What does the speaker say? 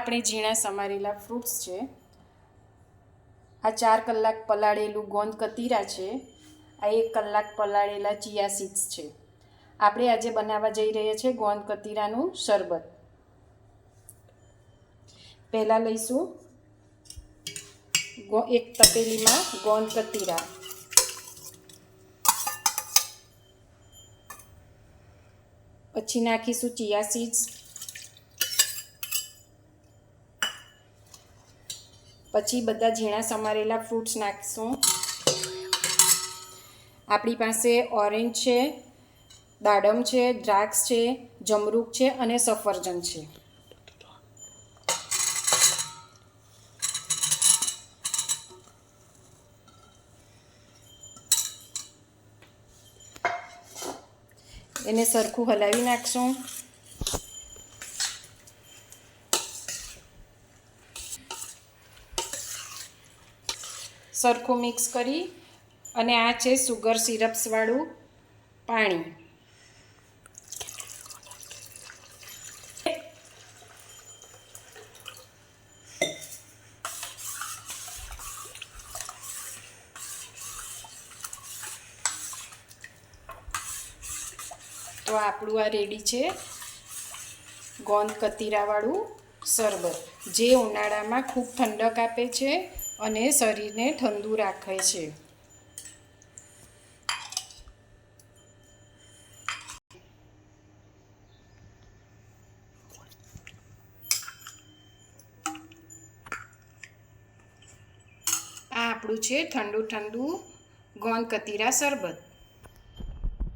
આપણે ઝીણા સમારેલા ફ્રૂટ્સ છે, આ 4 કલાક પલાળેલું ગોંદ કતીરા છે, આ 1 કલાક પલાળેલા ચિયા સીડ્સ છે. આપણે આજે બનાવવા જઈ રહ્યા છીએ ગોંદ કતીરાનું શરબત. પહેલાં લઈશું એક તપેલીમાં ગોંદ કતીરા, પછી નાખીશું ચિયા સીડ્સ, પછી બધા ઝીણા સમારેલા ફ્રૂટ્સ નાખીશું. આપણી પાસે ઓરેન્જ છે, દાડમ છે, દ્રાક્ષ છે, જમરૂખ છે અને સફરજન છે. એને સરખું હલાવી નાખશું. સરખું મિક્સ કરી અને આ છે સુગર સિરપ્સવાળું પાણી. તો આપણું આ રેડી છે ગોંદ કતીરાવાળું શરબત, જે ઉનાળામાં ખૂબ ઠંડક આપે છે અને શરીરને ઠંડુ રાખે છે. આ આપણું છે ઠંડુ ઠંડુ ગોંદ કતીરા શરબત.